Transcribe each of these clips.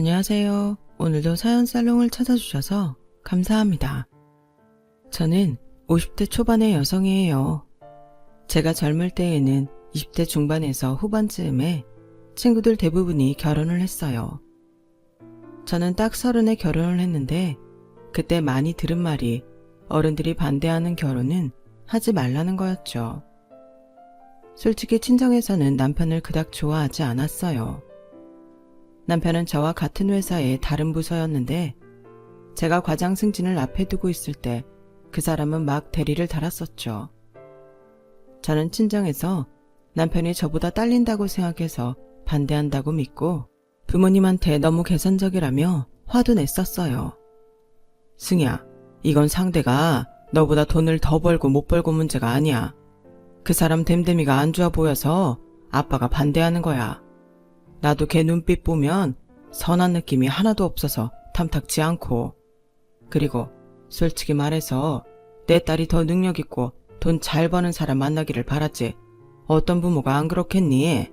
안녕하세요. 오늘도 사연 살롱을 찾아주셔서 감사합니다. 저는 50대 초반의 여성이에요. 제가 젊을 때에는 20대 중반에서 후반쯤에 친구들 대부분이 결혼을 했어요. 저는 딱 30에 결혼을 했는데 그때 많이 들은 말이 어른들이 반대하는 결혼은 하지 말라는 거였죠. 솔직히 친정에서는 남편을 그닥 좋아하지 않았어요. 남편은 저와 같은 회사의 다른 부서였는데 제가 과장 승진을 앞에 두고 있을 때 그 사람은 막 대리를 달았었죠. 저는 친정에서 남편이 저보다 딸린다고 생각해서 반대한다고 믿고 부모님한테 너무 계산적이라며 화도 냈었어요. 승희야, 이건 상대가 너보다 돈을 더 벌고 못 벌고 문제가 아니야. 그 사람 됨됨이가 안 좋아 보여서 아빠가 반대하는 거야. 나도 걔 눈빛 보면 선한 느낌이 하나도 없어서 탐탁지 않고. 그리고 솔직히 말해서 내 딸이 더 능력 있고 돈 잘 버는 사람 만나기를 바랐지. 어떤 부모가 안 그렇겠니?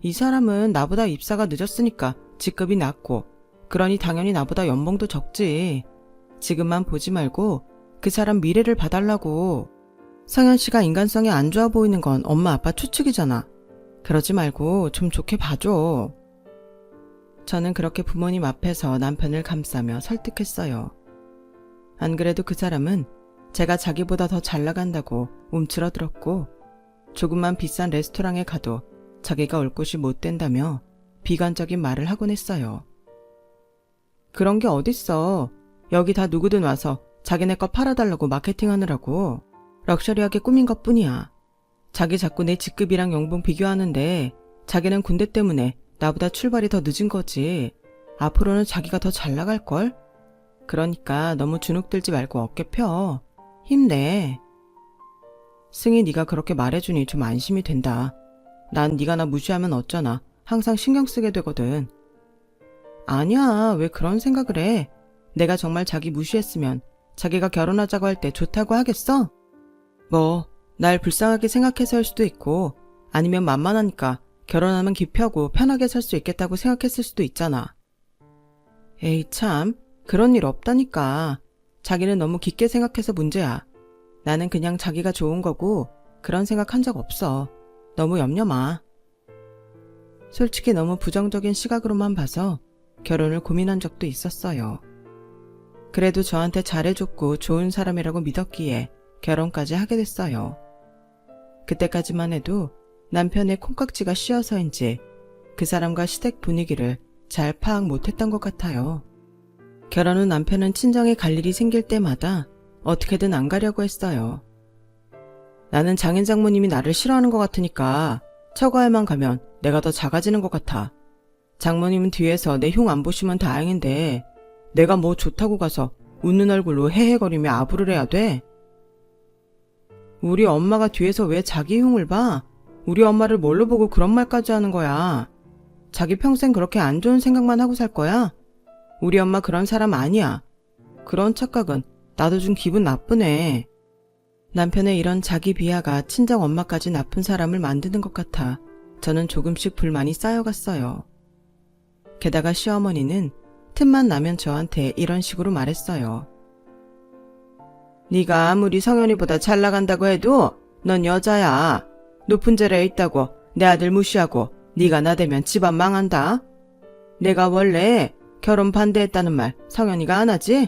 이 사람은 나보다 입사가 늦었으니까 직급이 낮고 그러니 당연히 나보다 연봉도 적지. 지금만 보지 말고 그 사람 미래를 봐달라고. 성현 씨가 인간성이 안 좋아 보이는 건 엄마 아빠 추측이잖아. 그러지 말고 좀 좋게 봐줘. 저는 그렇게 부모님 앞에서 남편을 감싸며 설득했어요. 안 그래도 그 사람은 제가 자기보다 더 잘 나간다고 움츠러들었고 조금만 비싼 레스토랑에 가도 자기가 올 곳이 못 된다며 비관적인 말을 하곤 했어요. 그런 게 어딨어. 여기 다 누구든 와서 자기네 거 팔아달라고 마케팅하느라고 럭셔리하게 꾸민 것뿐이야. 자기 자꾸 내 직급이랑 연봉 비교하는데 자기는 군대 때문에 나보다 출발이 더 늦은 거지. 앞으로는 자기가 더 잘 나갈걸? 그러니까 너무 주눅들지 말고 어깨 펴. 힘내. 승희, 네가 그렇게 말해주니 좀 안심이 된다. 난 네가 나 무시하면 어쩌나 항상 신경 쓰게 되거든. 아니야, 왜 그런 생각을 해. 내가 정말 자기 무시했으면 자기가 결혼하자고 할 때 좋다고 하겠어? 뭐 날 불쌍하게 생각해서일 수도 있고 아니면 만만하니까 결혼하면 기피하고 편하게 살 수 있겠다고 생각했을 수도 있잖아. 에이 참, 그런 일 없다니까. 자기는 너무 깊게 생각해서 문제야. 나는 그냥 자기가 좋은 거고 그런 생각한 적 없어. 너무 염려 마. 솔직히 너무 부정적인 시각으로만 봐서 결혼을 고민한 적도 있었어요. 그래도 저한테 잘해줬고 좋은 사람이라고 믿었기에 결혼까지 하게 됐어요. 그때까지만 해도 남편의 콩깍지가 씌어서인지 그 사람과 시댁 분위기를 잘 파악 못했던 것 같아요. 결혼 후 남편은 친정에 갈 일이 생길 때마다 어떻게든 안 가려고 했어요. 나는 장인 장모님이 나를 싫어하는 것 같으니까 처가에만 가면 내가 더 작아지는 것 같아. 장모님은 뒤에서 내 흉 안 보시면 다행인데 내가 뭐 좋다고 가서 웃는 얼굴로 헤헤거리며 아부를 해야 돼? 우리 엄마가 뒤에서 왜 자기 흉을 봐? 우리 엄마를 뭘로 보고 그런 말까지 하는 거야? 자기 평생 그렇게 안 좋은 생각만 하고 살 거야? 우리 엄마 그런 사람 아니야. 그런 착각은 나도 좀 기분 나쁘네. 남편의 이런 자기 비하가 친정 엄마까지 나쁜 사람을 만드는 것 같아 저는 조금씩 불만이 쌓여갔어요. 게다가 시어머니는 틈만 나면 저한테 이런 식으로 말했어요. 네가 아무리 성현이보다 잘 나간다고 해도 넌 여자야. 높은 자리에 있다고 내 아들 무시하고 네가 나대면 집안 망한다. 내가 원래 결혼 반대했다는 말 성현이가 안 하지?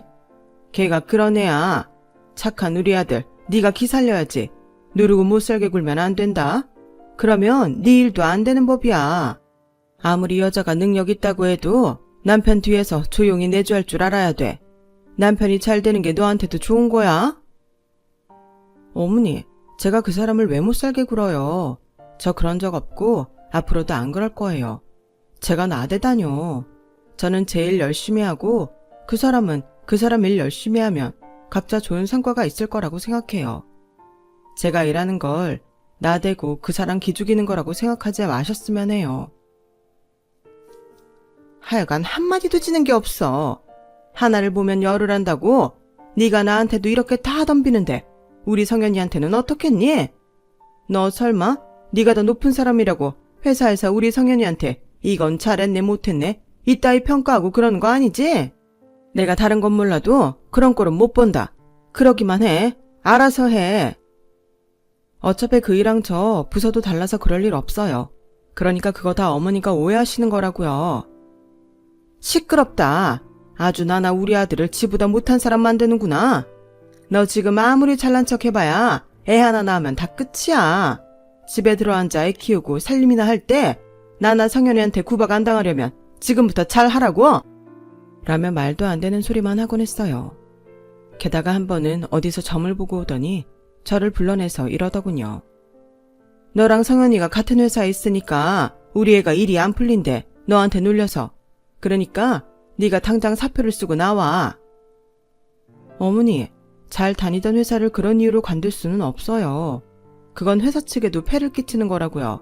걔가 그런 애야. 착한 우리 아들 네가 기살려야지. 누르고 못살게 굴면 안 된다. 그러면 네 일도 안 되는 법이야. 아무리 여자가 능력 있다고 해도 남편 뒤에서 조용히 내조할 줄 알아야 돼. 남편이 잘 되는 게 너한테도 좋은 거야? 어머니, 제가 그 사람을 왜 못 살게 굴어요. 저 그런 적 없고 앞으로도 안 그럴 거예요. 제가 나대다뇨. 저는 제 일 열심히 하고 그 사람은 그 사람 일 열심히 하면 각자 좋은 성과가 있을 거라고 생각해요. 제가 일하는 걸 나대고 그 사람 기죽이는 거라고 생각하지 마셨으면 해요. 하여간 한마디도 지는 게 없어. 하나를 보면 열을 한다고? 네가 나한테도 이렇게 다 덤비는데 우리 성현이한테는 어떻겠니? 너 설마 네가 더 높은 사람이라고 회사에서 우리 성현이한테 이건 잘했네 못했네 이따위 평가하고 그러는 거 아니지? 내가 다른 건 몰라도 그런 꼴은 못 본다. 그러기만 해. 알아서 해. 어차피 그이랑 저 부서도 달라서 그럴 일 없어요. 그러니까 그거 다 어머니가 오해하시는 거라고요. 시끄럽다. 아주 나나 우리 아들을 지보다 못한 사람 만드는구나. 너 지금 아무리 잘난 척 해봐야 애 하나 낳으면 다 끝이야. 집에 들어앉아 애 키우고 살림이나 할 때 나나 성현이한테 구박 안 당하려면 지금부터 잘 하라고. 라며 말도 안 되는 소리만 하곤 했어요. 게다가 한 번은 어디서 점을 보고 오더니 저를 불러내서 이러더군요. 너랑 성현이가 같은 회사에 있으니까 우리 애가 일이 안 풀린대. 너한테 놀려서. 그러니까 네가 당장 사표를 쓰고 나와. 어머니, 잘 다니던 회사를 그런 이유로 관둘 수는 없어요. 그건 회사 측에도 폐를 끼치는 거라고요.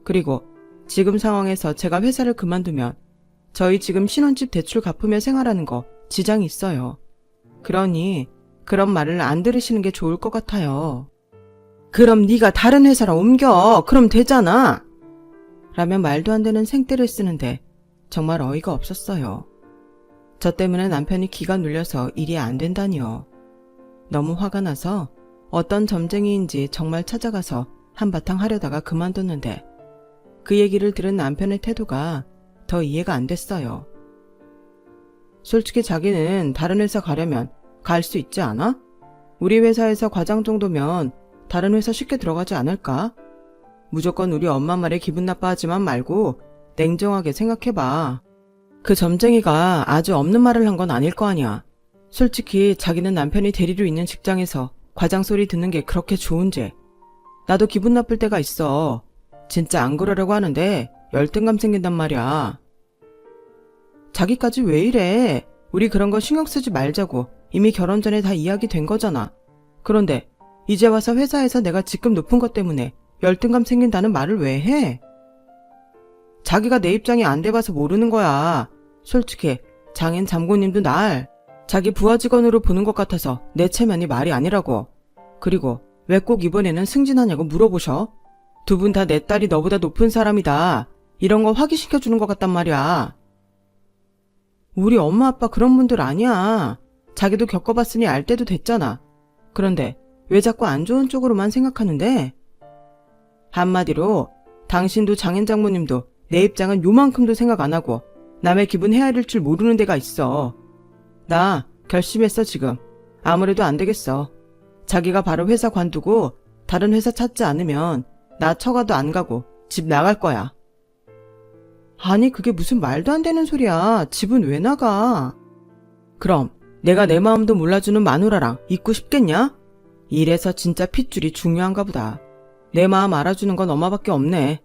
그리고 지금 상황에서 제가 회사를 그만두면 저희 지금 신혼집 대출 갚으며 생활하는 거 지장이 있어요. 그러니 그런 말을 안 들으시는 게 좋을 것 같아요. 그럼 네가 다른 회사로 옮겨. 그럼 되잖아. 라며 말도 안 되는 생떼를 쓰는데 정말 어이가 없었어요. 저 때문에 남편이 기가 눌려서 일이 안 된다니요. 너무 화가 나서 어떤 점쟁이인지 정말 찾아가서 한바탕 하려다가 그만뒀는데 그 얘기를 들은 남편의 태도가 더 이해가 안 됐어요. 솔직히 자기는 다른 회사 가려면 갈 수 있지 않아? 우리 회사에서 과장 정도면 다른 회사 쉽게 들어가지 않을까? 무조건 우리 엄마 말에 기분 나빠하지만 말고 냉정하게 생각해봐. 그 점쟁이가 아주 없는 말을 한 건 아닐 거 아니야. 솔직히 자기는 남편이 대리로 있는 직장에서 과장 소리 듣는 게 그렇게 좋은지. 나도 기분 나쁠 때가 있어. 진짜 안 그러려고 하는데 열등감 생긴단 말이야. 자기까지 왜 이래? 우리 그런 거 신경 쓰지 말자고 이미 결혼 전에 다 이야기된 거잖아. 그런데 이제 와서 회사에서 내가 직급 높은 것 때문에 열등감 생긴다는 말을 왜 해? 자기가 내 입장이 안 돼봐서 모르는 거야. 솔직히 장인 장모님도 날 자기 부하 직원으로 보는 것 같아서 내 체면이 말이 아니라고. 그리고 왜 꼭 이번에는 승진하냐고 물어보셔? 두 분 다 내 딸이 너보다 높은 사람이다. 이런 거 확인시켜주는 것 같단 말이야. 우리 엄마 아빠 그런 분들 아니야. 자기도 겪어봤으니 알 때도 됐잖아. 그런데 왜 자꾸 안 좋은 쪽으로만 생각하는데? 한마디로 당신도 장인 장모님도 내 입장은 요만큼도 생각 안 하고 남의 기분 헤아릴 줄 모르는 데가 있어. 나 결심했어 지금. 아무래도 안 되겠어. 자기가 바로 회사 관두고 다른 회사 찾지 않으면 나 처가도 안 가고 집 나갈 거야. 아니 그게 무슨 말도 안 되는 소리야. 집은 왜 나가? 그럼 내가 내 마음도 몰라주는 마누라랑 있고 싶겠냐? 이래서 진짜 핏줄이 중요한가 보다. 내 마음 알아주는 건 엄마밖에 없네.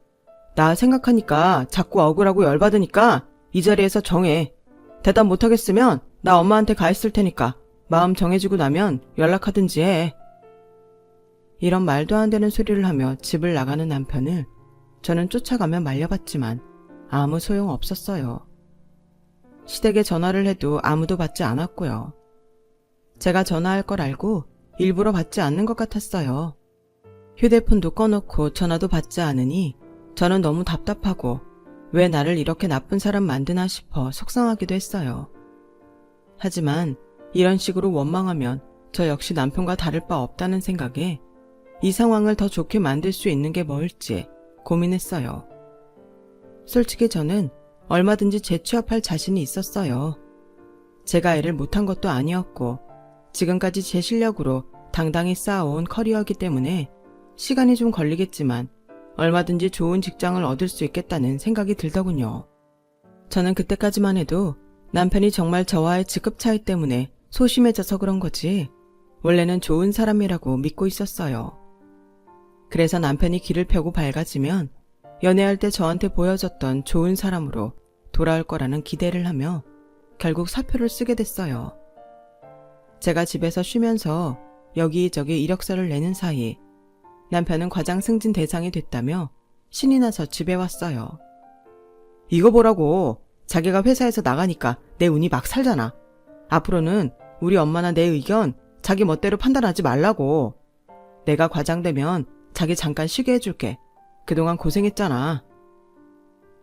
나 생각하니까 자꾸 억울하고 열받으니까 이 자리에서 정해. 대답 못하겠으면 나 엄마한테 가 있을 테니까 마음 정해지고 나면 연락하든지 해. 이런 말도 안 되는 소리를 하며 집을 나가는 남편을 저는 쫓아가며 말려봤지만 아무 소용 없었어요. 시댁에 전화를 해도 아무도 받지 않았고요. 제가 전화할 걸 알고 일부러 받지 않는 것 같았어요. 휴대폰도 꺼놓고 전화도 받지 않으니 저는 너무 답답하고 왜 나를 이렇게 나쁜 사람 만드나 싶어 속상하기도 했어요. 하지만 이런 식으로 원망하면 저 역시 남편과 다를 바 없다는 생각에 이 상황을 더 좋게 만들 수 있는 게 뭘지 고민했어요. 솔직히 저는 얼마든지 재취업할 자신이 있었어요. 제가 애를 못한 것도 아니었고 지금까지 제 실력으로 당당히 쌓아온 커리어이기 때문에 시간이 좀 걸리겠지만 얼마든지 좋은 직장을 얻을 수 있겠다는 생각이 들더군요. 저는 그때까지만 해도 남편이 정말 저와의 직급 차이 때문에 소심해져서 그런 거지 원래는 좋은 사람이라고 믿고 있었어요. 그래서 남편이 길을 펴고 밝아지면 연애할 때 저한테 보여줬던 좋은 사람으로 돌아올 거라는 기대를 하며 결국 사표를 쓰게 됐어요. 제가 집에서 쉬면서 여기저기 이력서를 내는 사이 남편은 과장 승진 대상이 됐다며 신이 나서 집에 왔어요. 이거 보라고. 자기가 회사에서 나가니까 내 운이 막 살잖아. 앞으로는 우리 엄마나 내 의견 자기 멋대로 판단하지 말라고. 내가 과장 되면 자기 잠깐 쉬게 해줄게. 그동안 고생했잖아.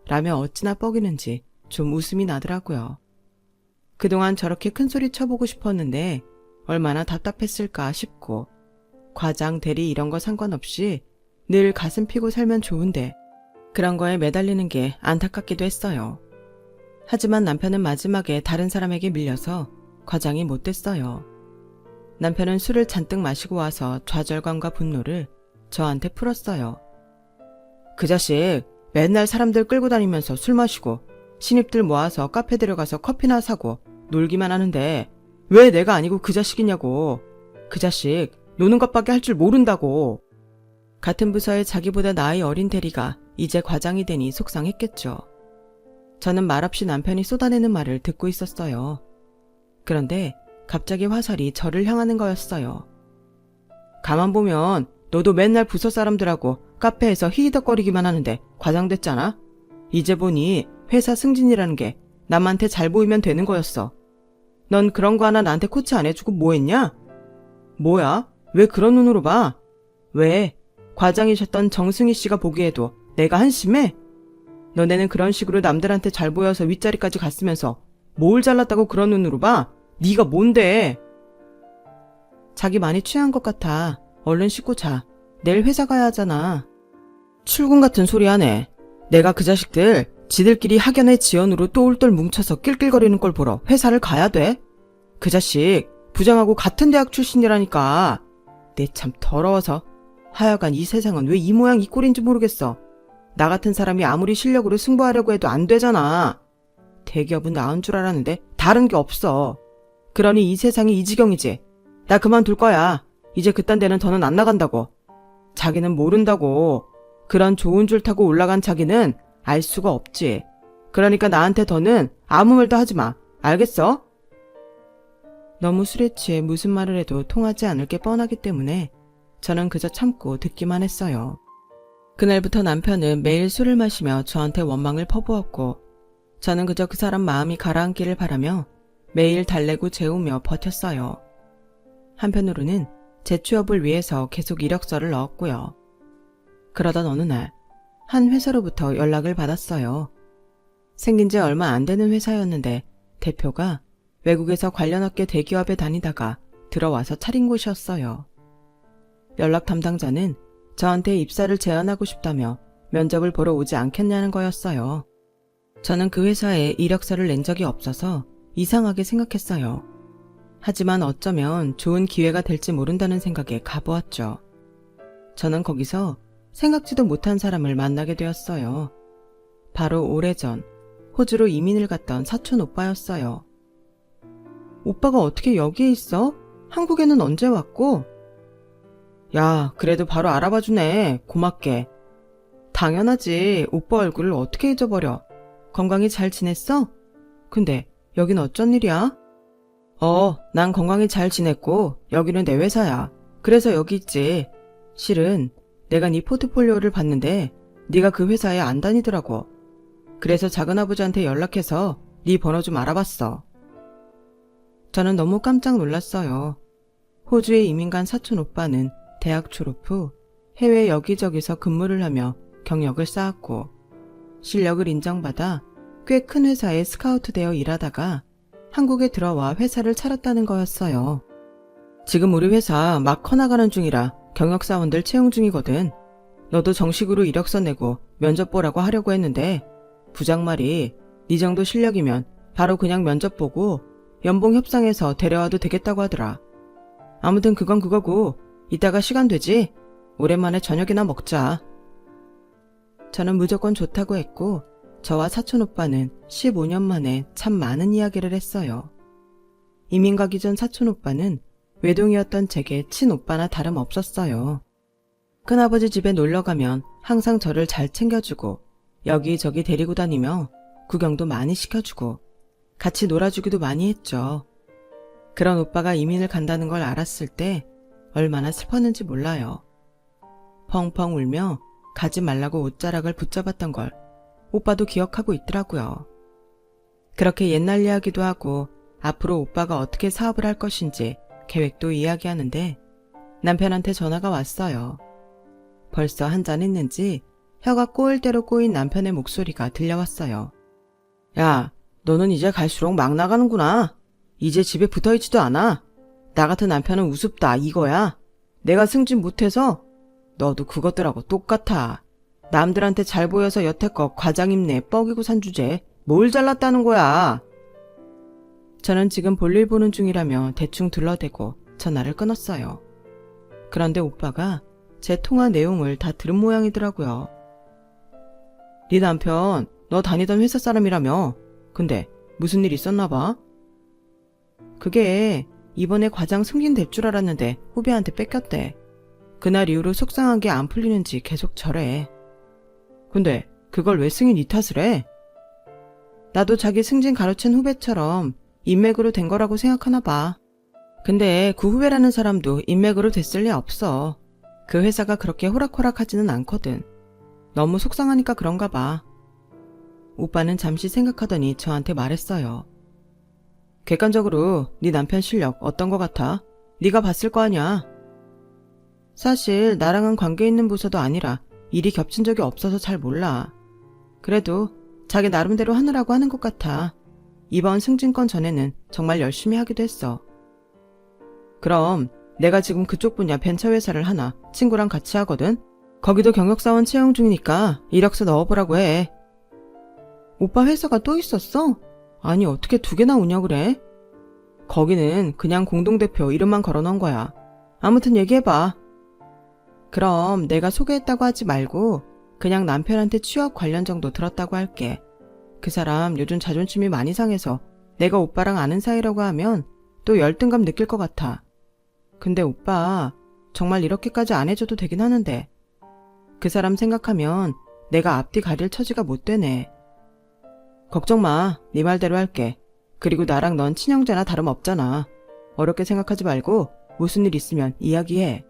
라며 어찌나 뻐기는지 좀 웃음이 나더라고요. 그동안 저렇게 큰 소리 쳐보고 싶었는데 얼마나 답답했을까 싶고, 과장, 대리 이런 거 상관없이 늘 가슴 피고 살면 좋은데 그런 거에 매달리는 게 안타깝기도 했어요. 하지만 남편은 마지막에 다른 사람에게 밀려서 과장이 못 됐어요. 남편은 술을 잔뜩 마시고 와서 좌절감과 분노를 저한테 풀었어요. 그 자식 맨날 사람들 끌고 다니면서 술 마시고 신입들 모아서 카페 데려가서 커피나 사고 놀기만 하는데 왜 내가 아니고 그 자식이냐고. 그 자식 노는 것밖에 할 줄 모른다고. 같은 부서의 자기보다 나이 어린 대리가 이제 과장이 되니 속상했겠죠. 저는 말없이 남편이 쏟아내는 말을 듣고 있었어요. 그런데 갑자기 화살이 저를 향하는 거였어요. 가만 보면 너도 맨날 부서 사람들하고 카페에서 히히덕거리기만 하는데 과장 됐잖아? 이제 보니 회사 승진이라는 게 남한테 잘 보이면 되는 거였어. 넌 그런 거 하나 나한테 코치 안 해주고 뭐 했냐? 뭐야? 왜 그런 눈으로 봐? 왜? 과장이셨던 정승희 씨가 보기에도 내가 한심해? 너네는 그런 식으로 남들한테 잘 보여서 윗자리까지 갔으면서 뭘 잘났다고 그런 눈으로 봐? 네가 뭔데? 자기 많이 취한 것 같아. 얼른 씻고 자. 내일 회사 가야 하잖아. 출근 같은 소리 하네. 내가 그 자식들 지들끼리 학연의 지연으로 똘똘 뭉쳐서 낄낄거리는 걸 보러 회사를 가야 돼? 그 자식 부장하고 같은 대학 출신이라니까. 내 참 더러워서. 하여간 이 세상은 왜 이 모양 이 꼴인지 모르겠어. 나 같은 사람이 아무리 실력으로 승부하려고 해도 안 되잖아. 대기업은 나은 줄 알았는데 다른 게 없어. 그러니 이 세상이 이 지경이지. 나 그만둘 거야. 이제 그딴 데는 더는 안 나간다고. 자기는 모른다고. 그런 좋은 줄 타고 올라간 자기는 알 수가 없지. 그러니까 나한테 더는 아무 말도 하지 마. 알겠어? 너무 술에 취해 무슨 말을 해도 통하지 않을 게 뻔하기 때문에 저는 그저 참고 듣기만 했어요. 그날부터 남편은 매일 술을 마시며 저한테 원망을 퍼부었고, 저는 그저 그 사람 마음이 가라앉기를 바라며 매일 달래고 재우며 버텼어요. 한편으로는 재취업을 위해서 계속 이력서를 넣었고요. 그러던 어느 날 한 회사로부터 연락을 받았어요. 생긴 지 얼마 안 되는 회사였는데 대표가 외국에서 관련 업계 대기업에 다니다가 들어와서 차린 곳이었어요. 연락 담당자는 저한테 입사를 제안하고 싶다며 면접을 보러 오지 않겠냐는 거였어요. 저는 그 회사에 이력서를 낸 적이 없어서 이상하게 생각했어요. 하지만 어쩌면 좋은 기회가 될지 모른다는 생각에 가보았죠. 저는 거기서 생각지도 못한 사람을 만나게 되었어요. 바로 오래전 호주로 이민을 갔던 사촌 오빠였어요. 오빠가 어떻게 여기에 있어? 한국에는 언제 왔고? 야, 그래도 바로 알아봐주네. 고맙게. 당연하지. 오빠 얼굴을 어떻게 잊어버려. 건강히 잘 지냈어? 근데 여긴 어쩐 일이야? 난 건강히 잘 지냈고 여기는 내 회사야. 그래서 여기 있지. 실은 내가 네 포트폴리오를 봤는데 네가 그 회사에 안 다니더라고. 그래서 작은아버지한테 연락해서 네 번호 좀 알아봤어. 저는 너무 깜짝 놀랐어요. 호주에 이민 간 사촌 오빠는 대학 졸업 후 해외 여기저기서 근무를 하며 경력을 쌓았고 실력을 인정받아 꽤 큰 회사에 스카우트되어 일하다가 한국에 들어와 회사를 차렸다는 거였어요. 지금 우리 회사 막 커나가는 중이라 경력사원들 채용 중이거든. 너도 정식으로 이력서 내고 면접 보라고 하려고 했는데 부장 말이 네 정도 실력이면 바로 그냥 면접 보고 연봉 협상해서 데려와도 되겠다고 하더라. 아무튼 그건 그거고 이따가 시간 되지? 오랜만에 저녁이나 먹자. 저는 무조건 좋다고 했고 저와 사촌 오빠는 15년 만에 참 많은 이야기를 했어요. 이민 가기 전 사촌 오빠는 외동이었던 제게 친오빠나 다름없었어요. 큰아버지 집에 놀러가면 항상 저를 잘 챙겨주고 여기저기 데리고 다니며 구경도 많이 시켜주고 같이 놀아주기도 많이 했죠. 그런 오빠가 이민을 간다는 걸 알았을 때 얼마나 슬펐는지 몰라요. 펑펑 울며 가지 말라고 옷자락을 붙잡았던 걸 오빠도 기억하고 있더라고요. 그렇게 옛날 이야기도 하고 앞으로 오빠가 어떻게 사업을 할 것인지 계획도 이야기하는데 남편한테 전화가 왔어요. 벌써 한잔 했는지 혀가 꼬일 대로 꼬인 남편의 목소리가 들려왔어요. 야, 너는 이제 갈수록 막 나가는구나. 이제 집에 붙어있지도 않아. 나 같은 남편은 우습다 이거야. 내가 승진 못해서 너도 그것들하고 똑같아. 남들한테 잘 보여서 여태껏 과장 입내 뻐기고 산 주제 뭘 잘났다는 거야. 저는 지금 볼일 보는 중이라며 대충 둘러대고 전화를 끊었어요. 그런데 오빠가 제 통화 내용을 다 들은 모양이더라고요. 네 남편 너 다니던 회사 사람이라며. 근데 무슨 일 있었나 봐? 그게 이번에 과장 승진될 줄 알았는데 후배한테 뺏겼대. 그날 이후로 속상한 게 안 풀리는지 계속 저래. 근데 그걸 왜 승인 이 탓을 해? 나도 자기 승진 가로챈 후배처럼 인맥으로 된 거라고 생각하나 봐. 근데 그 후배라는 사람도 인맥으로 됐을 리 없어. 그 회사가 그렇게 호락호락하지는 않거든. 너무 속상하니까 그런가 봐. 오빠는 잠시 생각하더니 저한테 말했어요. 객관적으로 네 남편 실력 어떤 거 같아? 네가 봤을 거 아니야. 사실 나랑은 관계 있는 부서도 아니라 일이 겹친 적이 없어서 잘 몰라. 그래도 자기 나름대로 하느라고 하는 것 같아. 이번 승진권 전에는 정말 열심히 하기도 했어. 그럼 내가 지금 그쪽 분야 벤처회사를 하나 친구랑 같이 하거든? 거기도 경력사원 채용 중이니까 이력서 넣어보라고 해. 오빠 회사가 또 있었어? 아니 어떻게 두 개나 운영을 해? 거기는 그냥 공동대표 이름만 걸어놓은 거야. 아무튼 얘기해봐. 그럼 내가 소개했다고 하지 말고 그냥 남편한테 취업 관련 정도 들었다고 할게. 그 사람 요즘 자존심이 많이 상해서 내가 오빠랑 아는 사이라고 하면 또 열등감 느낄 것 같아. 근데 오빠 정말 이렇게까지 안 해줘도 되긴 하는데 그 사람 생각하면 내가 앞뒤 가릴 처지가 못 되네. 걱정 마. 네 말대로 할게. 그리고 나랑 넌 친형제나 다름없잖아. 어렵게 생각하지 말고 무슨 일 있으면 이야기해.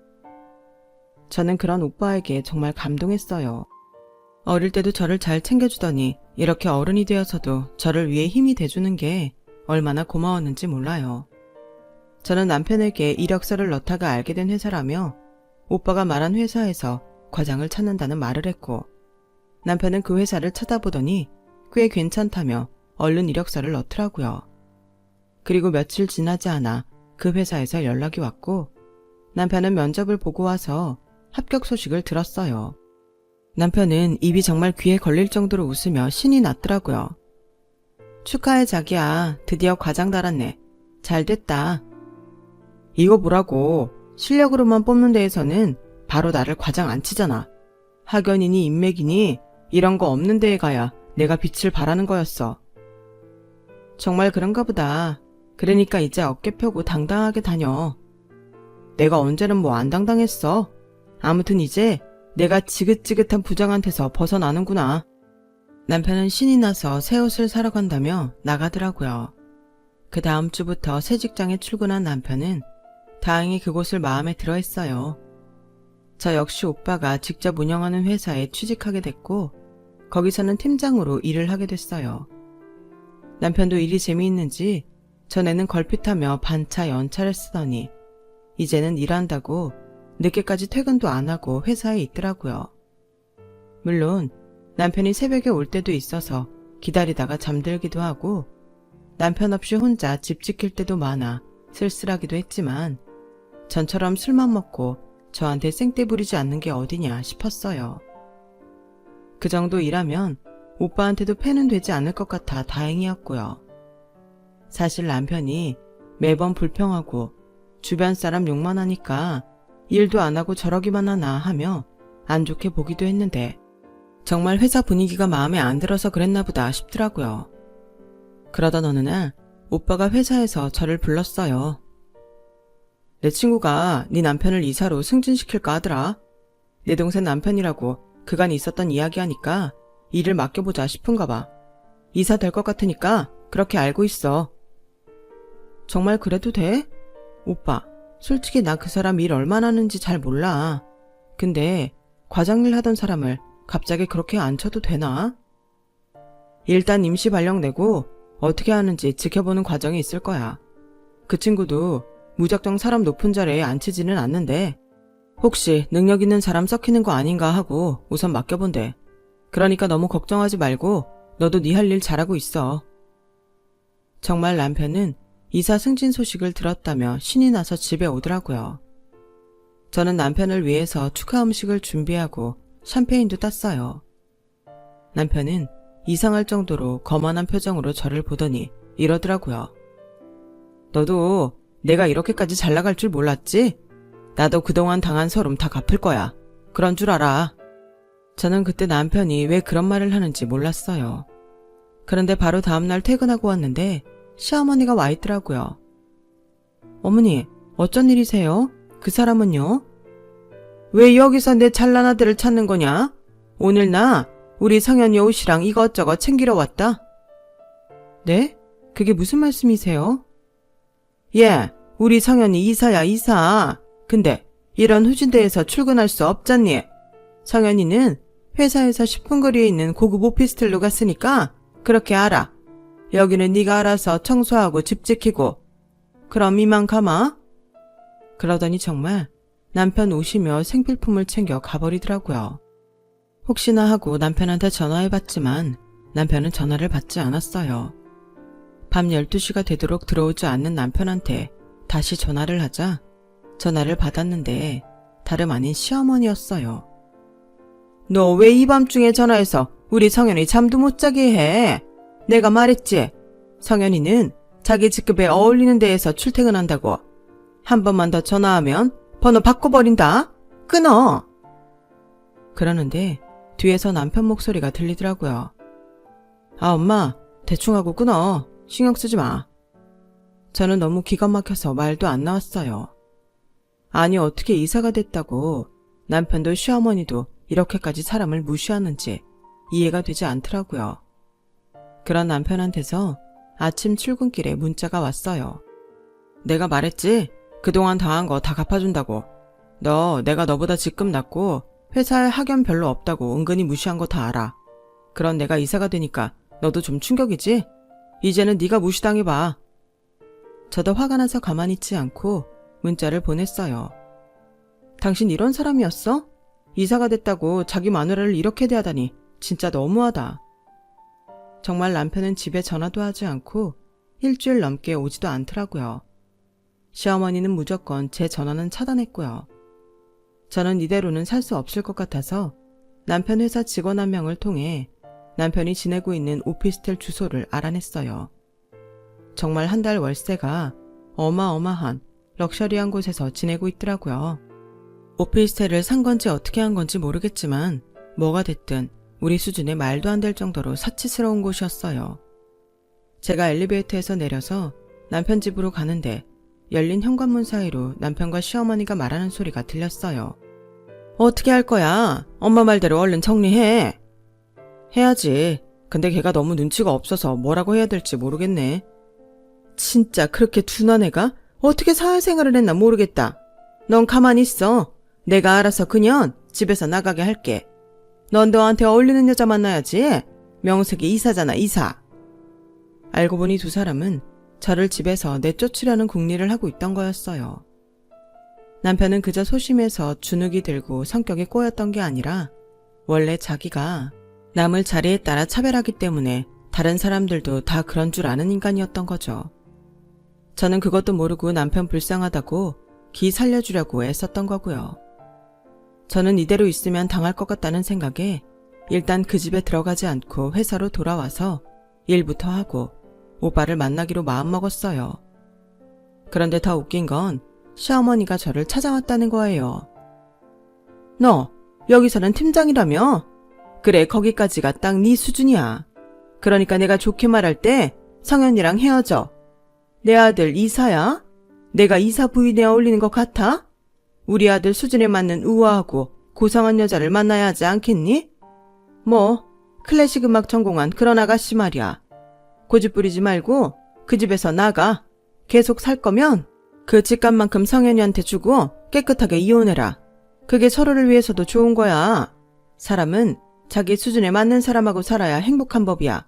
저는 그런 오빠에게 정말 감동했어요. 어릴 때도 저를 잘 챙겨주더니 이렇게 어른이 되어서도 저를 위해 힘이 돼주는 게 얼마나 고마웠는지 몰라요. 저는 남편에게 이력서를 넣다가 알게 된 회사라며 오빠가 말한 회사에서 과장을 찾는다는 말을 했고 남편은 그 회사를 찾아보더니 꽤 괜찮다며 얼른 이력서를 넣더라고요. 그리고 며칠 지나지 않아 그 회사에서 연락이 왔고 남편은 면접을 보고 와서 합격 소식을 들었어요. 남편은 입이 정말 귀에 걸릴 정도로 웃으며 신이 났더라고요. 축하해 자기야. 드디어 과장 달았네. 잘 됐다. 이거 보라고. 실력으로만 뽑는 데에서는 바로 나를 과장 안 치잖아. 학연이니 인맥이니 이런 거 없는 데에 가야 내가 빛을 발하는 거였어. 정말 그런가 보다. 그러니까 이제 어깨 펴고 당당하게 다녀. 내가 언제는 뭐 안 당당했어. 아무튼 이제 내가 지긋지긋한 부장한테서 벗어나는구나. 남편은 신이 나서 새 옷을 사러 간다며 나가더라고요. 그 다음 주부터 새 직장에 출근한 남편은 다행히 그곳을 마음에 들어 했어요. 저 역시 오빠가 직접 운영하는 회사에 취직하게 됐고 거기서는 팀장으로 일을 하게 됐어요. 남편도 일이 재미있는지 전에는 걸핏하며 반차 연차를 쓰더니 이제는 일한다고 늦게까지 퇴근도 안 하고 회사에 있더라고요. 물론 남편이 새벽에 올 때도 있어서 기다리다가 잠들기도 하고 남편 없이 혼자 집 지킬 때도 많아 쓸쓸하기도 했지만 전처럼 술만 먹고 저한테 생떼 부리지 않는 게 어디냐 싶었어요. 그 정도 일하면 오빠한테도 패는 되지 않을 것 같아 다행이었고요. 사실 남편이 매번 불평하고 주변 사람 욕만 하니까 일도 안 하고 저러기만 하나 하며 안 좋게 보기도 했는데 정말 회사 분위기가 마음에 안 들어서 그랬나 보다 싶더라고요. 그러던 어느 날 오빠가 회사에서 저를 불렀어요. 내 친구가 네 남편을 이사로 승진시킬까 하더라. 내 동생 남편이라고 그간 있었던 이야기하니까 일을 맡겨보자 싶은가 봐. 이사 될 것 같으니까 그렇게 알고 있어. 정말 그래도 돼? 오빠, 솔직히 나 그 사람 일 얼마나 하는지 잘 몰라. 근데 과장일 하던 사람을 갑자기 그렇게 앉혀도 되나? 일단 임시 발령 내고 어떻게 하는지 지켜보는 과정이 있을 거야. 그 친구도 무작정 사람 높은 자리에 앉히지는 않는데 혹시 능력 있는 사람 썩히는 거 아닌가 하고 우선 맡겨본대. 그러니까 너무 걱정하지 말고 너도 네 할 일 잘하고 있어. 정말 남편은 이사 승진 소식을 들었다며 신이 나서 집에 오더라고요. 저는 남편을 위해서 축하 음식을 준비하고 샴페인도 땄어요. 남편은 이상할 정도로 거만한 표정으로 저를 보더니 이러더라고요. 너도 내가 이렇게까지 잘 나갈 줄 몰랐지? 나도 그동안 당한 서름 다 갚을 거야. 그런 줄 알아. 저는 그때 남편이 왜 그런 말을 하는지 몰랐어요. 그런데 바로 다음날 퇴근하고 왔는데 시어머니가 와 있더라고요. 어머니, 어쩐 일이세요? 그 사람은요? 왜 여기서 내 잘난 아들을 찾는 거냐? 오늘 나 우리 성현이 옷이랑 이것저것 챙기러 왔다. 네? 그게 무슨 말씀이세요? 예, 우리 성현이 이사야, 이사. 근데 이런 후진대에서 출근할 수 없잖니. 성현이는 회사에서 10분 거리에 있는 고급 오피스텔로 갔으니까 그렇게 알아. 여기는 네가 알아서 청소하고 집 지키고. 그럼 이만 가마. 그러더니 정말 남편 오시며 생필품을 챙겨 가버리더라고요. 혹시나 하고 남편한테 전화해봤지만 남편은 전화를 받지 않았어요. 밤 12시가 되도록 들어오지 않는 남편한테 다시 전화를 하자 전화를 받았는데 다름 아닌 시어머니였어요. 너 왜 이 밤중에 전화해서 우리 성현이 잠도 못 자게 해? 내가 말했지. 성현이는 자기 직급에 어울리는 데에서 출퇴근한다고. 한 번만 더 전화하면 번호 바꿔버린다. 끊어. 그러는데 뒤에서 남편 목소리가 들리더라고요. 아, 엄마, 대충 하고 끊어. 신경 쓰지 마. 저는 너무 기가 막혀서 말도 안 나왔어요. 아니, 어떻게 이사가 됐다고 남편도 시어머니도 이렇게까지 사람을 무시하는지 이해가 되지 않더라고요. 그런 남편한테서 아침 출근길에 문자가 왔어요. 내가 말했지? 그동안 당한 거 다 갚아준다고. 내가 너보다 직급 낮고 회사에 학연 별로 없다고 은근히 무시한 거 다 알아. 그런 내가 이사가 되니까 너도 좀 충격이지? 이제는 네가 무시당해봐. 저도 화가 나서 가만히 있지 않고 문자를 보냈어요. 당신 이런 사람이었어? 이사가 됐다고 자기 마누라를 이렇게 대하다니 진짜 너무하다. 정말 남편은 집에 전화도 하지 않고 일주일 넘게 오지도 않더라고요. 시어머니는 무조건 제 전화는 차단했고요. 저는 이대로는 살 수 없을 것 같아서 남편 회사 직원 한 명을 통해 남편이 지내고 있는 오피스텔 주소를 알아냈어요. 정말 한 달 월세가 어마어마한 럭셔리한 곳에서 지내고 있더라고요. 오피스텔을 산 건지 어떻게 한 건지 모르겠지만 뭐가 됐든 우리 수준에 말도 안 될 정도로 사치스러운 곳이었어요. 제가 엘리베이터에서 내려서 남편 집으로 가는데 열린 현관문 사이로 남편과 시어머니가 말하는 소리가 들렸어요. 어떻게 할 거야? 엄마 말대로 얼른 정리해. 해야지. 근데 걔가 너무 눈치가 없어서 뭐라고 해야 될지 모르겠네. 진짜 그렇게 둔한 애가 어떻게 사회생활을 했나 모르겠다. 넌 가만히 있어. 내가 알아서 그년 집에서 나가게 할게. 넌 너한테 어울리는 여자 만나야지. 명색이 이사잖아, 이사. 알고 보니 두 사람은 저를 집에서 내쫓으려는 궁리를 하고 있던 거였어요. 남편은 그저 소심해서 주눅이 들고 성격이 꼬였던 게 아니라 원래 자기가 남을 자리에 따라 차별하기 때문에 다른 사람들도 다 그런 줄 아는 인간이었던 거죠. 저는 그것도 모르고 남편 불쌍하다고 기 살려주려고 애썼던 거고요. 저는 이대로 있으면 당할 것 같다는 생각에 일단 그 집에 들어가지 않고 회사로 돌아와서 일부터 하고 오빠를 만나기로 마음먹었어요. 그런데 더 웃긴 건 시어머니가 저를 찾아왔다는 거예요. 너 여기서는 팀장이라며? 그래, 거기까지가 딱 네 수준이야. 그러니까 내가 좋게 말할 때 성현이랑 헤어져. 내 아들 이사야? 내가 이사 부인에 어울리는 것 같아? 우리 아들 수준에 맞는 우아하고 고상한 여자를 만나야 하지 않겠니? 뭐 클래식 음악 전공한 그런 아가씨 말이야. 고집 부리지 말고 그 집에서 나가. 계속 살 거면 그 집값만큼 성현이한테 주고 깨끗하게 이혼해라. 그게 서로를 위해서도 좋은 거야. 사람은 자기 수준에 맞는 사람하고 살아야 행복한 법이야.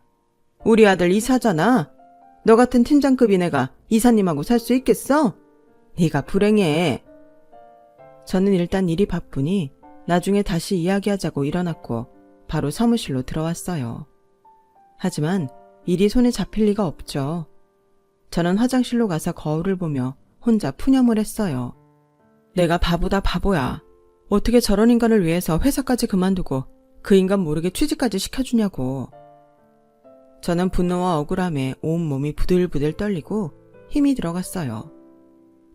우리 아들 이사잖아. 너 같은 팀장급인 애가 이사님하고 살 수 있겠어? 네가 불행해. 저는 일단 일이 바쁘니 나중에 다시 이야기하자고 일어났고 바로 사무실로 들어왔어요. 하지만 일이 손에 잡힐 리가 없죠. 저는 화장실로 가서 거울을 보며 혼자 푸념을 했어요. 내가 바보다 바보야. 어떻게 저런 인간을 위해서 회사까지 그만두고 그 인간 모르게 취직까지 시켜주냐고. 저는 분노와 억울함에 온몸이 부들부들 떨리고 힘이 들어갔어요.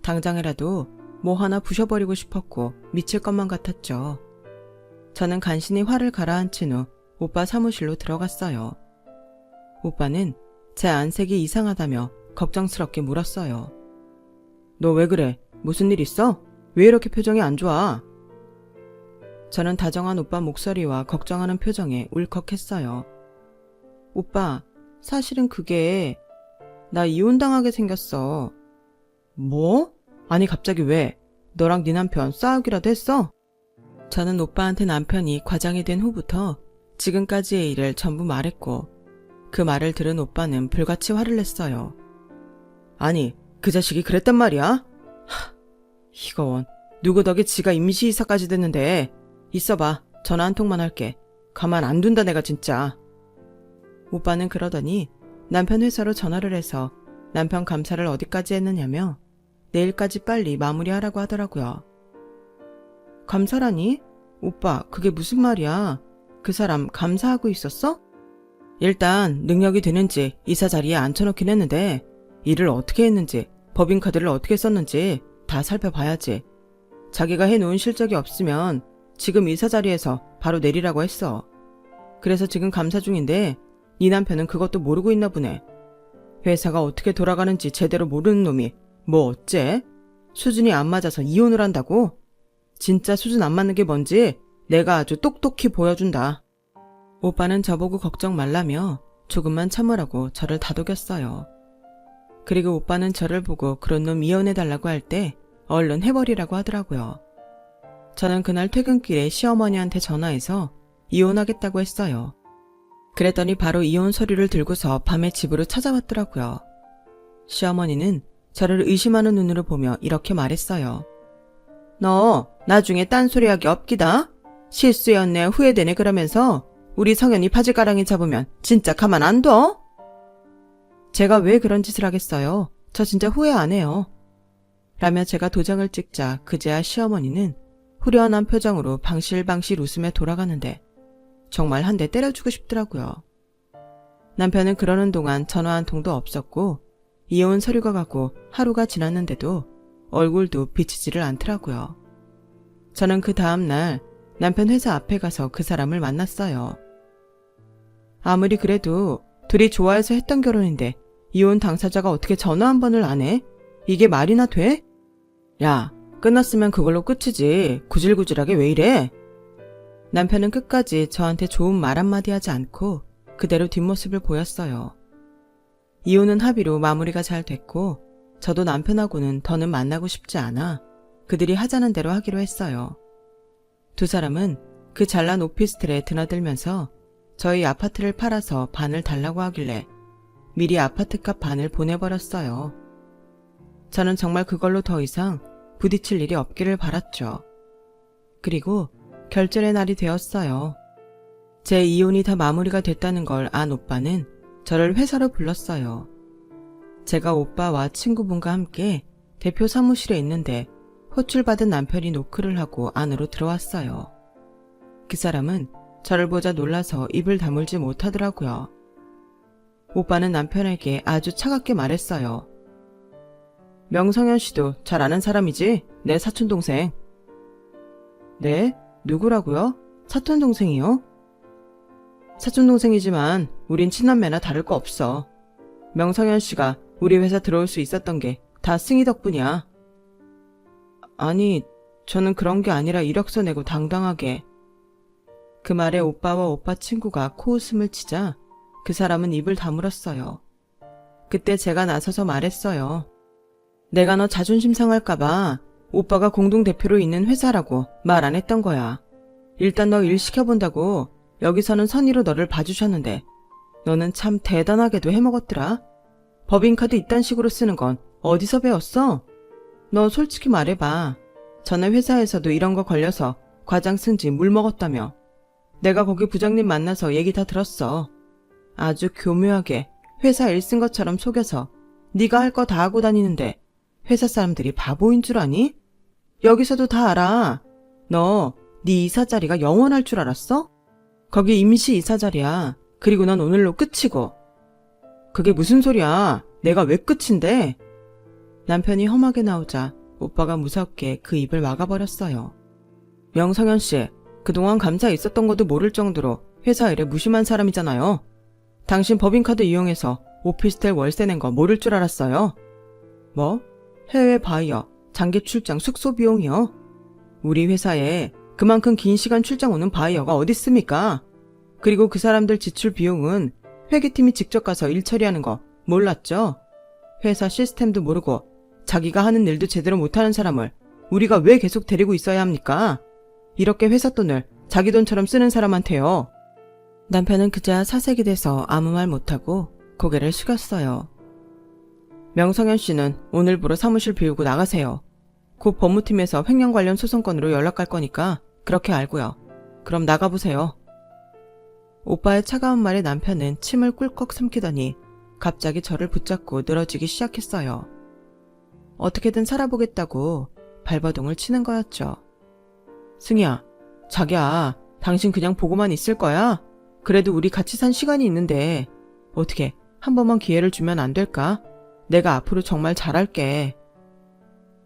당장이라도 뭐 하나 부셔버리고 싶었고 미칠 것만 같았죠. 저는 간신히 화를 가라앉힌 후 오빠 사무실로 들어갔어요. 오빠는 제 안색이 이상하다며 걱정스럽게 물었어요. 너 왜 그래? 무슨 일 있어? 왜 이렇게 표정이 안 좋아? 저는 다정한 오빠 목소리와 걱정하는 표정에 울컥했어요. 오빠, 사실은 그게 나 이혼당하게 생겼어. 뭐? 아니 갑자기 왜? 너랑 네 남편 싸우기라도 했어? 저는 오빠한테 남편이 과장이 된 후부터 지금까지의 일을 전부 말했고 그 말을 들은 오빠는 불같이 화를 냈어요. 아니 그 자식이 그랬단 말이야? 이건 누구 덕에 지가 임시이사까지 됐는데. 있어봐, 전화 한 통만 할게. 가만 안 둔다 내가 진짜. 오빠는 그러더니 남편 회사로 전화를 해서 남편 감사를 어디까지 했느냐며 내일까지 빨리 마무리하라고 하더라고요. 감사라니? 오빠 그게 무슨 말이야? 그 사람 감사하고 있었어? 일단 능력이 되는지 이사 자리에 앉혀놓긴 했는데 일을 어떻게 했는지 법인카드를 어떻게 썼는지 다 살펴봐야지. 자기가 해놓은 실적이 없으면 지금 이사 자리에서 바로 내리라고 했어. 그래서 지금 감사 중인데 네 남편은 그것도 모르고 있나 보네. 회사가 어떻게 돌아가는지 제대로 모르는 놈이 뭐 어째? 수준이 안 맞아서 이혼을 한다고? 진짜 수준 안 맞는 게 뭔지 내가 아주 똑똑히 보여준다. 오빠는 저보고 걱정 말라며 조금만 참으라고 저를 다독였어요. 그리고 오빠는 저를 보고 그런 놈 이혼해달라고 할 때 얼른 해버리라고 하더라고요. 저는 그날 퇴근길에 시어머니한테 전화해서 이혼하겠다고 했어요. 그랬더니 바로 이혼 서류를 들고서 밤에 집으로 찾아왔더라고요. 시어머니는 저를 의심하는 눈으로 보며 이렇게 말했어요. 너 나중에 딴소리하기 없기다. 실수였네 후회되네 그러면서 우리 성현이 바지가랑이 잡으면 진짜 가만 안 둬? 제가 왜 그런 짓을 하겠어요? 저 진짜 후회 안 해요. 라며 제가 도장을 찍자 그제야 시어머니는 후련한 표정으로 방실방실 웃으며 돌아가는데 정말 한 대 때려주고 싶더라고요. 남편은 그러는 동안 전화 한 통도 없었고 이혼 서류가 가고 하루가 지났는데도 얼굴도 비치지를 않더라고요. 저는 그 다음날 남편 회사 앞에 가서 그 사람을 만났어요. 아무리 그래도 둘이 좋아해서 했던 결혼인데 이혼 당사자가 어떻게 전화 한 번을 안 해? 이게 말이나 돼? 야, 끝났으면 그걸로 끝이지. 구질구질하게 왜 이래? 남편은 끝까지 저한테 좋은 말 한마디 하지 않고 그대로 뒷모습을 보였어요. 이혼은 합의로 마무리가 잘 됐고 저도 남편하고는 더는 만나고 싶지 않아 그들이 하자는 대로 하기로 했어요. 두 사람은 그 잘난 오피스텔에 드나들면서 저희 아파트를 팔아서 반을 달라고 하길래 미리 아파트값 반을 보내버렸어요. 저는 정말 그걸로 더 이상 부딪힐 일이 없기를 바랐죠. 그리고 결전의 날이 되었어요. 제 이혼이 다 마무리가 됐다는 걸 안 오빠는 저를 회사로 불렀어요. 제가 오빠와 친구분과 함께 대표 사무실에 있는데 호출받은 남편이 노크를 하고 안으로 들어왔어요. 그 사람은 저를 보자 놀라서 입을 다물지 못하더라고요. 오빠는 남편에게 아주 차갑게 말했어요. 명성현 씨도 잘 아는 사람이지? 내 사촌동생. 네? 누구라고요? 사촌동생이요? 사촌동생이지만 우린 친남매나 다를 거 없어. 명성현 씨가 우리 회사 들어올 수 있었던 게 다 승희 덕분이야. 아니, 저는 그런 게 아니라 이력서 내고 당당하게. 그 말에 오빠와 오빠 친구가 코웃음을 치자 그 사람은 입을 다물었어요. 그때 제가 나서서 말했어요. 내가 너 자존심 상할까봐 오빠가 공동대표로 있는 회사라고 말 안 했던 거야. 일단 너 일 시켜본다고 여기서는 선의로 너를 봐주셨는데 너는 참 대단하게도 해먹었더라. 법인카드 이딴 식으로 쓰는 건 어디서 배웠어? 너 솔직히 말해봐. 전에 회사에서도 이런 거 걸려서 과장 승진 물 먹었다며. 내가 거기 부장님 만나서 얘기 다 들었어. 아주 교묘하게 회사 일 쓴 것처럼 속여서 네가 할 거 다 하고 다니는데 회사 사람들이 바보인 줄 아니? 여기서도 다 알아. 너 네 이사 자리가 영원할 줄 알았어? 거기 임시 이사 자리야. 그리고 넌 오늘로 끝이고. 그게 무슨 소리야? 내가 왜 끝인데? 남편이 험하게 나오자 오빠가 무섭게 그 입을 막아버렸어요. 명성현 씨, 그동안 감사에 있었던 것도 모를 정도로 회사 일에 무심한 사람이잖아요. 당신 법인카드 이용해서 오피스텔 월세 낸 거 모를 줄 알았어요? 뭐? 해외 바이어, 장기 출장 숙소 비용이요? 우리 회사에 그만큼 긴 시간 출장 오는 바이어가 어딨습니까? 그리고 그 사람들 지출 비용은 회계팀이 직접 가서 일 처리하는 거 몰랐죠? 회사 시스템도 모르고 자기가 하는 일도 제대로 못하는 사람을 우리가 왜 계속 데리고 있어야 합니까? 이렇게 회사 돈을 자기 돈처럼 쓰는 사람한테요. 남편은 그제야 사색이 돼서 아무 말 못하고 고개를 숙였어요. 명성현 씨는 오늘부로 사무실 비우고 나가세요. 곧 법무팀에서 횡령 관련 소송건으로 연락갈 거니까 그렇게 알고요. 그럼 나가보세요. 오빠의 차가운 말에 남편은 침을 꿀꺽 삼키더니 갑자기 저를 붙잡고 늘어지기 시작했어요. 어떻게든 살아보겠다고 발버둥을 치는 거였죠. 승희야, 자기야, 당신 그냥 보고만 있을 거야? 그래도 우리 같이 산 시간이 있는데 어떻게 한 번만 기회를 주면 안 될까? 내가 앞으로 정말 잘할게.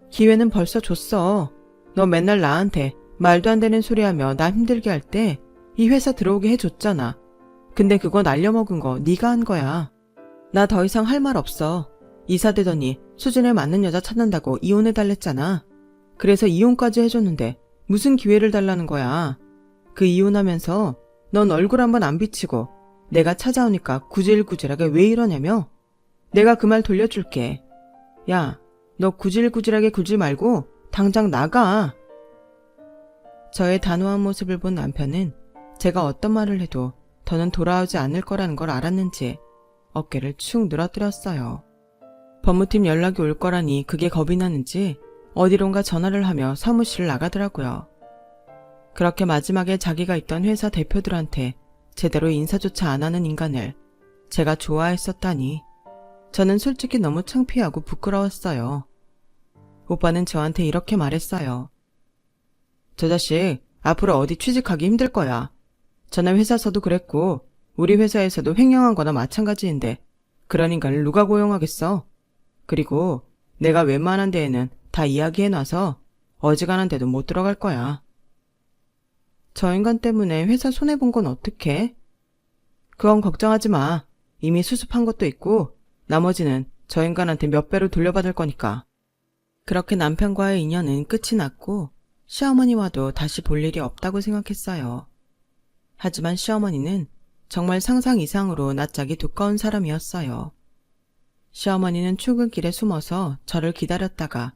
기회는 벌써 줬어. 너 맨날 나한테 말도 안 되는 소리 하며 나 힘들게 할 때 이 회사 들어오게 해줬잖아. 근데 그거 날려먹은 거 네가 한 거야. 나 더 이상 할 말 없어. 이사 되더니 수준에 맞는 여자 찾는다고 이혼해달랬잖아. 그래서 이혼까지 해줬는데 무슨 기회를 달라는 거야. 그 이혼하면서 넌 얼굴 한번 안 비치고 내가 찾아오니까 구질구질하게 왜 이러냐며? 내가 그 말 돌려줄게. 야, 너 구질구질하게 굴지 말고 당장 나가. 저의 단호한 모습을 본 남편은 제가 어떤 말을 해도 더는 돌아오지 않을 거라는 걸 알았는지 어깨를 축 늘어뜨렸어요. 법무팀 연락이 올 거라니 그게 겁이 나는지 어디론가 전화를 하며 사무실을 나가더라고요. 그렇게 마지막에 자기가 있던 회사 대표들한테 제대로 인사조차 안 하는 인간을 제가 좋아했었다니 저는 솔직히 너무 창피하고 부끄러웠어요. 오빠는 저한테 이렇게 말했어요. 저 자식 앞으로 어디 취직하기 힘들 거야. 전에 회사에서도 그랬고 우리 회사에서도 횡령한 거나 마찬가지인데 그런 인간을 누가 고용하겠어? 그리고 내가 웬만한 데에는 다 이야기해놔서 어지간한 데도 못 들어갈 거야. 저 인간 때문에 회사 손해본 건 어떡해? 그건 걱정하지 마. 이미 수습한 것도 있고 나머지는 저 인간한테 몇 배로 돌려받을 거니까. 그렇게 남편과의 인연은 끝이 났고 시어머니와도 다시 볼 일이 없다고 생각했어요. 하지만 시어머니는 정말 상상 이상으로 낯짝이 두꺼운 사람이었어요. 시어머니는 출근길에 숨어서 저를 기다렸다가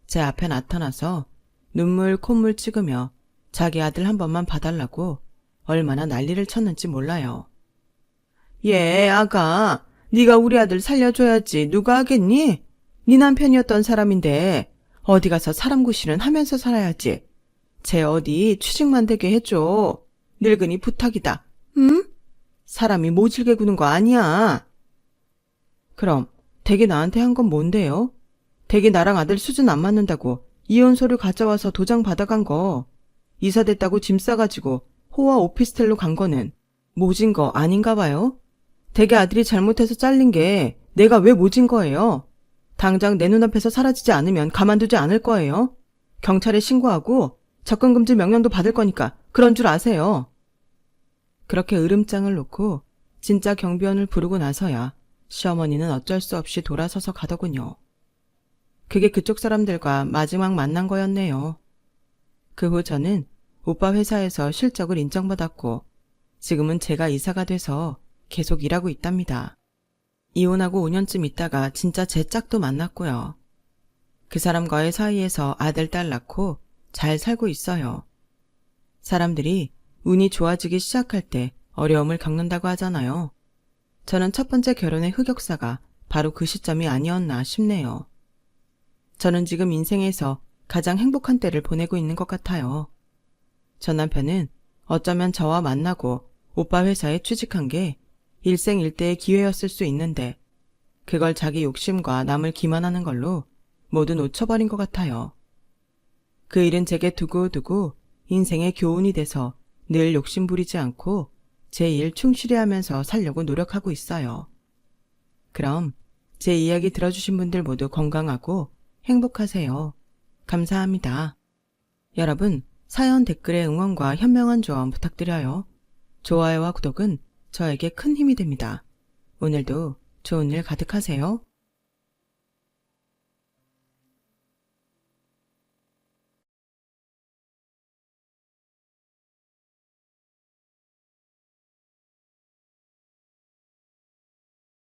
제 앞에 나타나서 눈물 콧물 찍으며 자기 아들 한 번만 봐달라고 얼마나 난리를 쳤는지 몰라요. 예, 아가, 네가 우리 아들 살려줘야지 누가 하겠니? 네 남편이었던 사람인데 어디 가서 사람 구실은 하면서 살아야지. 쟤 어디 취직만 되게 해줘. 늙은이 부탁이다. 응? 사람이 모질게 구는 거 아니야. 그럼 댁이 나한테 한 건 뭔데요? 댁이 나랑 아들 수준 안 맞는다고 이혼 서류 가져와서 도장 받아간 거, 이사 됐다고 짐 싸가지고 호화 오피스텔로 간 거는 모진 거 아닌가 봐요? 댁의 아들이 잘못해서 잘린 게 내가 왜 모진 거예요? 당장 내 눈앞에서 사라지지 않으면 가만두지 않을 거예요. 경찰에 신고하고 접근금지 명령도 받을 거니까 그런 줄 아세요. 그렇게 으름장을 놓고 진짜 경비원을 부르고 나서야 시어머니는 어쩔 수 없이 돌아서서 가더군요. 그게 그쪽 사람들과 마지막 만난 거였네요. 그 후 저는 오빠 회사에서 실적을 인정받았고 지금은 제가 이사가 돼서 계속 일하고 있답니다. 이혼하고 5년쯤 있다가 진짜 제 짝도 만났고요. 그 사람과의 사이에서 아들, 딸 낳고 잘 살고 있어요. 사람들이 운이 좋아지기 시작할 때 어려움을 겪는다고 하잖아요. 저는 첫 번째 결혼의 흑역사가 바로 그 시점이 아니었나 싶네요. 저는 지금 인생에서 가장 행복한 때를 보내고 있는 것 같아요. 전 남편은 어쩌면 저와 만나고 오빠 회사에 취직한 게 일생일대의 기회였을 수 있는데 그걸 자기 욕심과 남을 기만하는 걸로 모두 놓쳐버린 것 같아요. 그 일은 제게 두고두고 인생의 교훈이 돼서 늘 욕심 부리지 않고 제 일 충실히 하면서 살려고 노력하고 있어요. 그럼 제 이야기 들어주신 분들 모두 건강하고 행복하세요. 감사합니다. 여러분, 사연 댓글에 응원과 현명한 조언 부탁드려요. 좋아요와 구독은 저에게 큰 힘이 됩니다. 오늘도 좋은 일 가득하세요.